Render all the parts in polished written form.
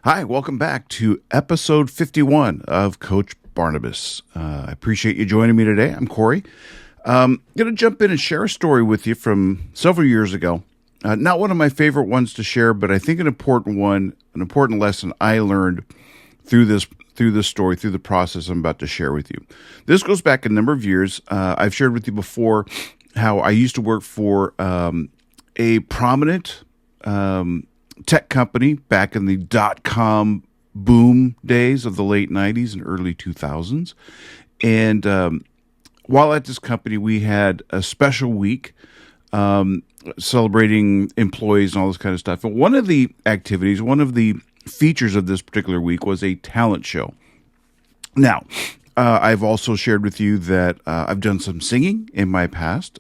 Hi, welcome back to episode 51 of Coach Barnabas. I appreciate you joining me today. I'm Corey. Going to jump in and share a story with you from several years ago. Not one of my favorite ones to share, but I think an important one, an important lesson I learned through this story, through the process I'm about to share with you. This goes back a number of years. I've shared with you before how I used to work for a prominent tech company back in the dot-com boom days of the late 90s and early 2000s. And while at this company, we had a special week celebrating employees and all this kind of stuff. And one of the activities, one of the features of this particular week was a talent show. Now, I've also shared with you that I've done some singing in my past,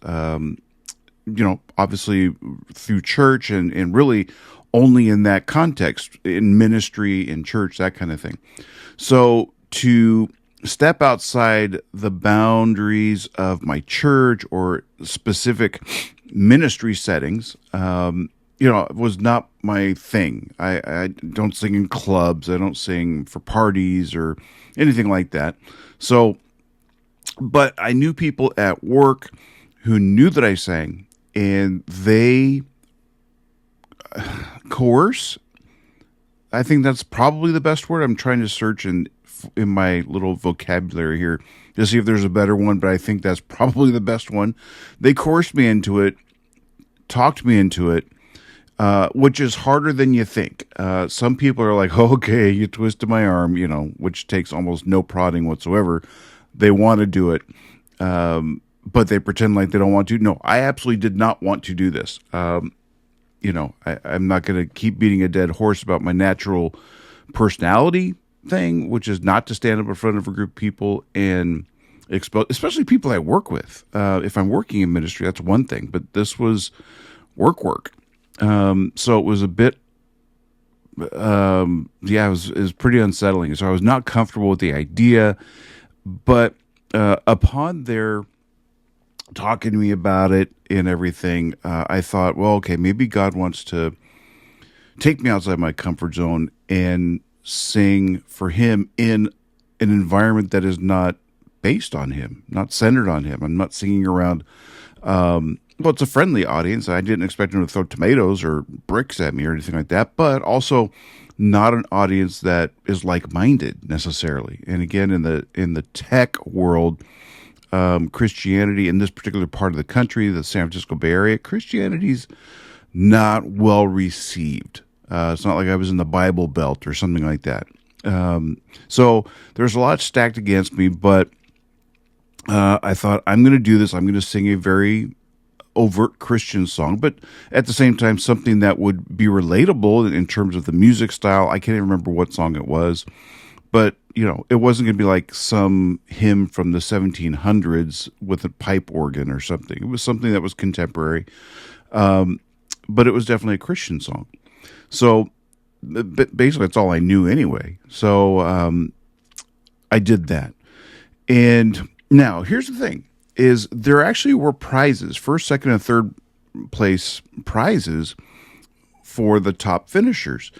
obviously through church and really only in that context, in ministry, in church, that kind of thing. So to step outside the boundaries of my church or specific ministry settings, was not my thing. I don't sing in clubs. I don't sing for parties or anything like that. So, but I knew people at work who knew that I sang, and they coerce. I think that's probably the best word. I'm trying to search in my little vocabulary here to see if there's a better one, but I think that's probably the best one. They coerced me into it, talked me into it, which is harder than you think. Some people are like, oh, okay, you twisted my arm, which takes almost no prodding whatsoever. They want to do it, but they pretend like they don't want to. No, I absolutely did not want to do this. I'm not going to keep beating a dead horse about my natural personality thing, which is not to stand up in front of a group of people and expose, especially people I work with. If I'm working in ministry, that's one thing, but this was work. So it was a bit, it was pretty unsettling. So I was not comfortable with the idea, but upon their talking to me about it and everything, I thought, well, okay, maybe God wants to take me outside my comfort zone and sing for him in an environment that is not based on him, not centered on him. I'm not singing around, it's a friendly audience. I didn't expect them to throw tomatoes or bricks at me or anything like that, but also not an audience that is like-minded necessarily. And again, in the tech world, Christianity in this particular part of the country, the San Francisco Bay Area, Christianity's not well received. It's not like I was in the Bible Belt or something like that. So there's a lot stacked against me, but I thought, I'm going to do this. I'm going to sing a very overt Christian song, but at the same time, something that would be relatable in terms of the music style. I can't even remember what song it was, but it wasn't going to be like some hymn from the 1700s with a pipe organ or something. It was something that was contemporary, but it was definitely a Christian song. So basically, that's all I knew anyway. So I did that. And now, here's the thing, is there actually were prizes, first, second, and third place prizes for the top finishers.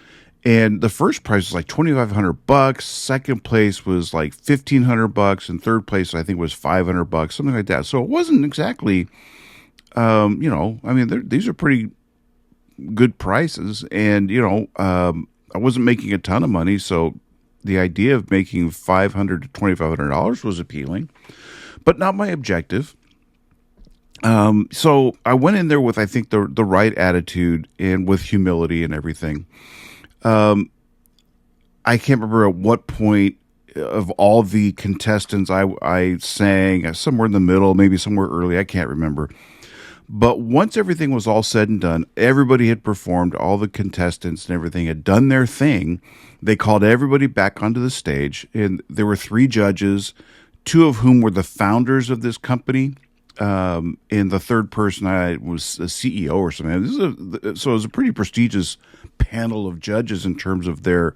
And the first prize was like $2,500. Second place was like $1,500, and third place I think was $500, something like that. So it wasn't exactly, these are pretty good prices, and I wasn't making a ton of money, so the idea of making $500 to $2,500 was appealing, but not my objective. So I went in there with, I think, the right attitude and with humility and everything. I can't remember at what point of all the contestants I sang, somewhere in the middle, maybe somewhere early. I can't remember. But once everything was all said and done, everybody had performed, all the contestants and everything had done their thing. They called everybody back onto the stage, and there were 3 judges, 2 of whom were the founders of this company. And the third person was a CEO or something. So it was a pretty prestigious panel of judges in terms of their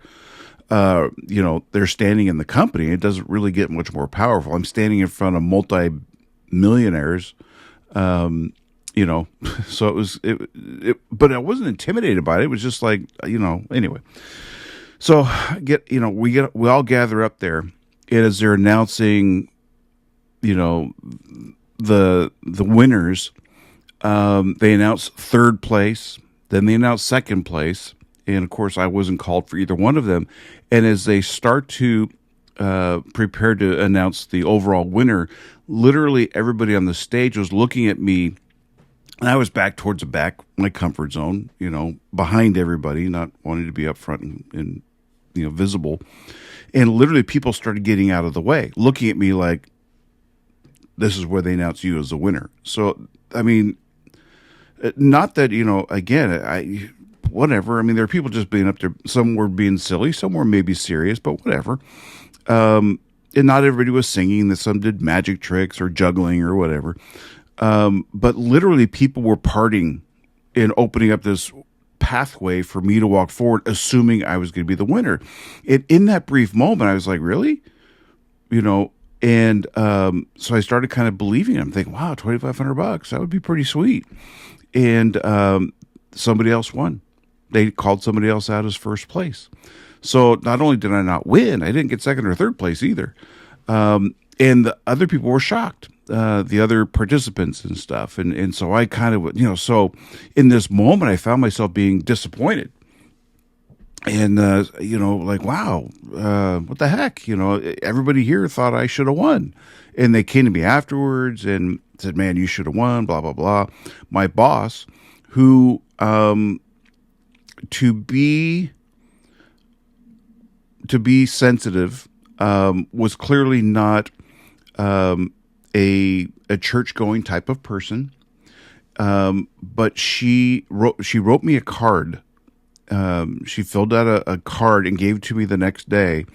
standing in the company. It doesn't really get much more powerful. I'm standing in front of multi-millionaires, so it was, but I wasn't intimidated by it. It was just like, anyway. So we all gather up there, and as they're announcing, you know, the winners, they announce third place, then they announce second place, and of course I wasn't called for either one of them. And as they start to prepare to announce the overall winner, literally everybody on the stage was looking at me, and I was back towards the back, my comfort zone, behind everybody, not wanting to be up front and visible. And literally people started getting out of the way, looking at me like, this is where they announce you as the winner. So, I mean, not that, again, whatever. I mean, there are people just being up there. Some were being silly, some were maybe serious, but whatever. And not everybody was singing. That some did magic tricks or juggling or whatever. But literally people were parting and opening up this pathway for me to walk forward, assuming I was going to be the winner. And in that brief moment, I was like, really? And so I started kind of believing it. I'm thinking, wow, $2,500, that would be pretty sweet. And somebody else won. They called somebody else out as first place. So not only did I not win, I didn't get second or third place either. And the other people were shocked, the other participants and stuff. And so I kind of, so in this moment, I found myself being disappointed. And, like, wow, what the heck? Everybody here thought I should have won. And they came to me afterwards and said, man, you should have won, blah, blah, blah. My boss, who, to be sensitive, was clearly not a church-going type of person. But she wrote me a card. She filled out a card and gave it to me the next day,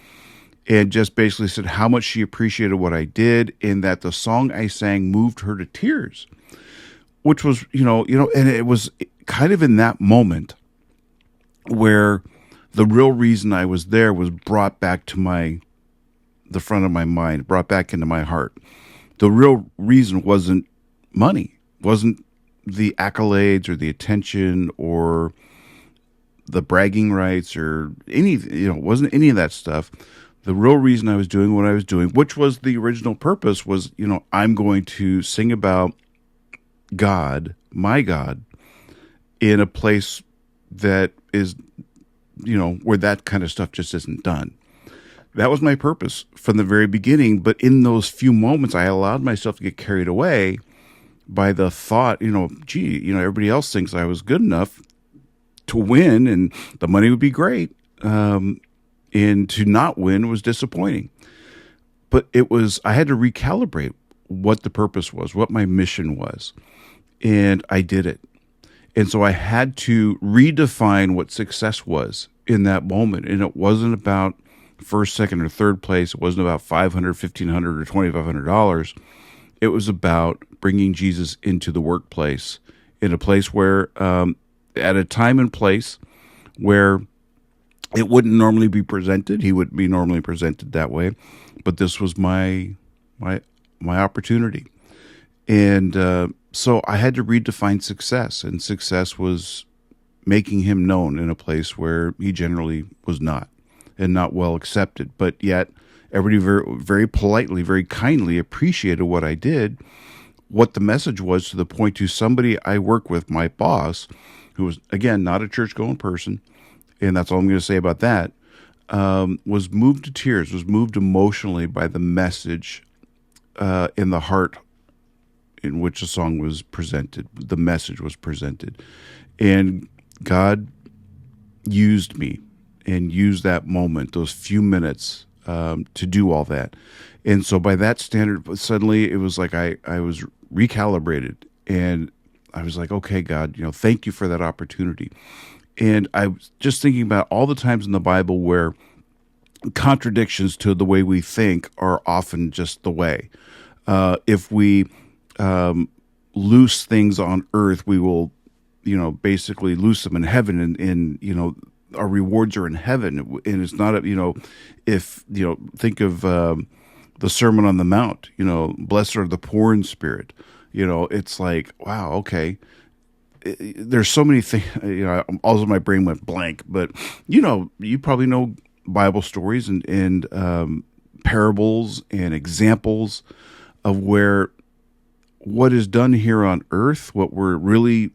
and just basically said how much she appreciated what I did, and that the song I sang moved her to tears, which was, and it was kind of in that moment where the real reason I was there was brought back to the front of my mind, brought back into my heart. The real reason wasn't money, wasn't the accolades or the attention or the bragging rights or wasn't any of that stuff. The real reason I was doing what I was doing, which was the original purpose, was, I'm going to sing about God, my God, in a place that is, where that kind of stuff just isn't done. That was my purpose from the very beginning. But in those few moments, I allowed myself to get carried away by the thought, everybody else thinks I was good enough to win and the money would be great. And to not win was disappointing. But I had to recalibrate what the purpose was, what my mission was. And I did it. And so I had to redefine what success was in that moment. And it wasn't about first, second, or third place. It wasn't about $500, $1,500, or $2,500. It was about bringing Jesus into the workplace, in a place where, at a time and place where it wouldn't normally be presented. He wouldn't be normally presented that way. But this was my opportunity. And so I had to redefine success, and success was making him known in a place where he generally was not, and not well accepted. But yet everybody very, very politely, very kindly appreciated what I did, what the message was, to the point to somebody I work with, my boss, who was, again, not a church-going person, and that's all I'm going to say about that, was moved to tears, was moved emotionally by the message in the heart in which the song was presented, the message was presented. And God used me and used that moment, those few minutes, to do all that. And so by that standard, suddenly it was like I was recalibrated, and I was like, okay, God, thank you for that opportunity. And I was just thinking about all the times in the Bible where contradictions to the way we think are often just the way. If we loose things on earth, we will, basically loose them in heaven, and our rewards are in heaven. And it's not, think of the Sermon on the Mount, blessed are the poor in spirit. It's like, wow, okay. there's so many things, also my brain went blank, but you probably know Bible stories and parables and examples of where what is done here on earth, what we're really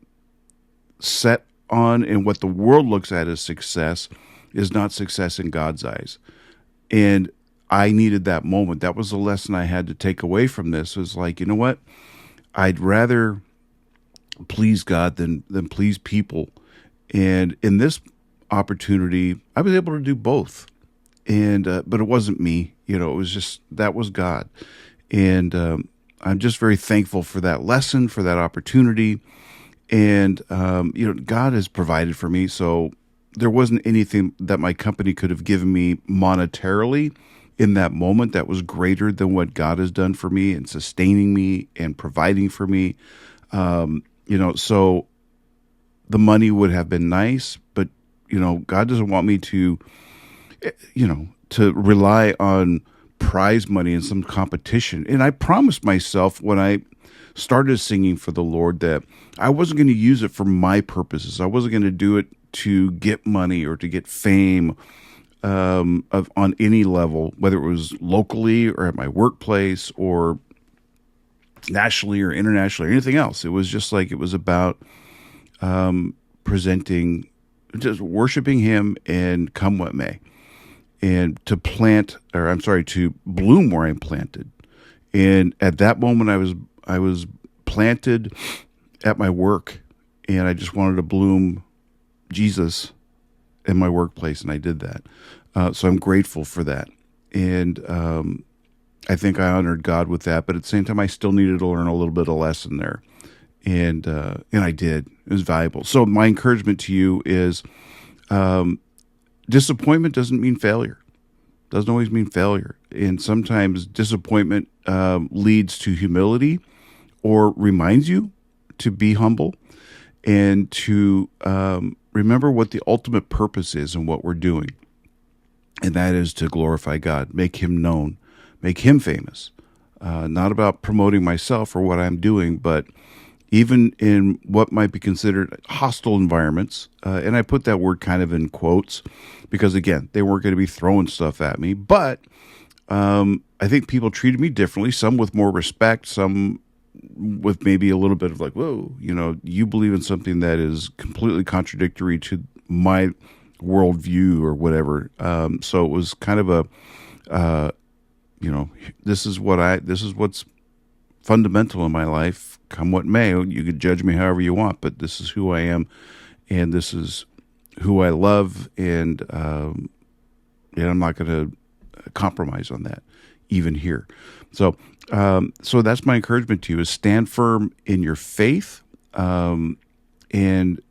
set on, and what the world looks at as success is not success in God's eyes. And I needed that moment. That was the lesson I had to take away from this. It was like, you know what? I'd rather please God than please people. And in this opportunity, I was able to do both. And but it wasn't me. It was just, that was God. And I'm just very thankful for that lesson, for that opportunity. And, God has provided for me. So there wasn't anything that my company could have given me monetarily in that moment that was greater than what God has done for me and sustaining me and providing for me. So the money would have been nice, but, God doesn't want me to, to rely on prize money in some competition. And I promised myself when I started singing for the Lord that I wasn't going to use it for my purposes. I wasn't going to do it to get money or to get fame on any level, whether it was locally or at my workplace or nationally or internationally or anything else. It was just like, it was about presenting, just worshiping Him and come what may, and to bloom where I'm planted. And at that moment, I was planted at my work, and I just wanted to bloom Jesus in my workplace, and I did that. So I'm grateful for that. And I think I honored God with that, but at the same time, I still needed to learn a little bit of lesson there. And I did. It was valuable. So my encouragement to you is disappointment doesn't mean failure. Doesn't always mean failure. And sometimes disappointment leads to humility or reminds you to be humble and to remember what the ultimate purpose is in what we're doing. And that is to glorify God, make Him known, make Him famous. Not about promoting myself or what I'm doing, but even in what might be considered hostile environments, and I put that word kind of in quotes because, again, they weren't going to be throwing stuff at me, but I think people treated me differently, some with more respect, some with maybe a little bit of like, whoa, you believe in something that is completely contradictory to my worldview or whatever. So it was kind of a, this is what's fundamental in my life, come what may. You could judge me however you want, but this is who I am, and this is who I love, and I'm not going to compromise on that, even here. So that's my encouragement to you: is stand firm in your faith, and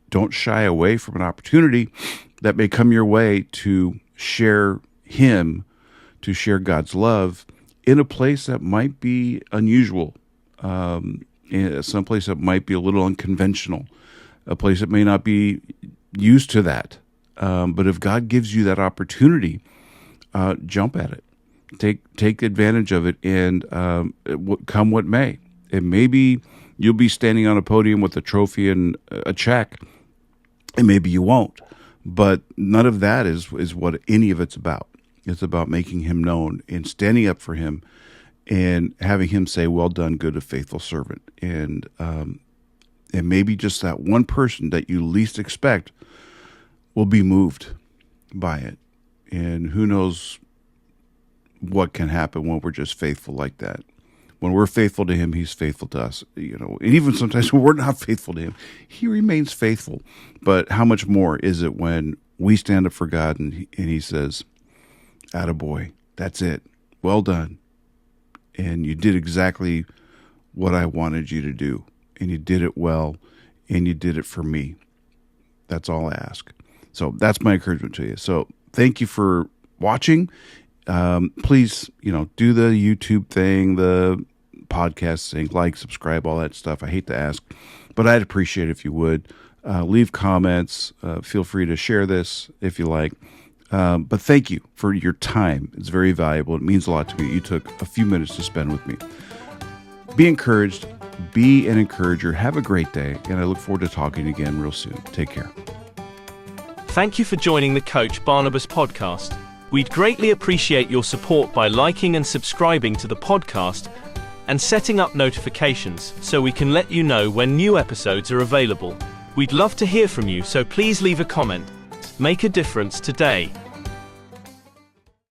don't shy away from an opportunity that may come your way to share Him, to share God's love in a place that might be unusual, in some place that might be a little unconventional, a place that may not be used to that. But if God gives you that opportunity, jump at it, take advantage of it, and come what may. And maybe you'll be standing on a podium with a trophy and a check, and maybe you won't. But none of that is what any of it's about. It's about making Him known and standing up for Him and having Him say, well done, good and faithful servant. And maybe just that one person that you least expect will be moved by it. And who knows what can happen when we're just faithful like that. When we're faithful to Him, He's faithful to us. And even sometimes when we're not faithful to Him, He remains faithful. But how much more is it when we stand up for God and He says, attaboy, that's it. Well done. And you did exactly what I wanted you to do. And you did it well. And you did it for me. That's all I ask. So that's my encouragement to you. So thank you for watching. Please, do the YouTube thing, the podcast thing, like, subscribe, all that stuff. I hate to ask, but I'd appreciate it if you would. Leave comments. Feel free to share this if you like. But thank you for your time. It's very valuable. It means a lot to me. You took a few minutes to spend with me. Be encouraged. Be an encourager. Have a great day. And I look forward to talking again real soon. Take care. Thank you for joining the Coach Barnabas podcast. We'd greatly appreciate your support by liking and subscribing to the podcast and setting up notifications so we can let you know when new episodes are available. We'd love to hear from you, so please leave a comment. Make a difference today.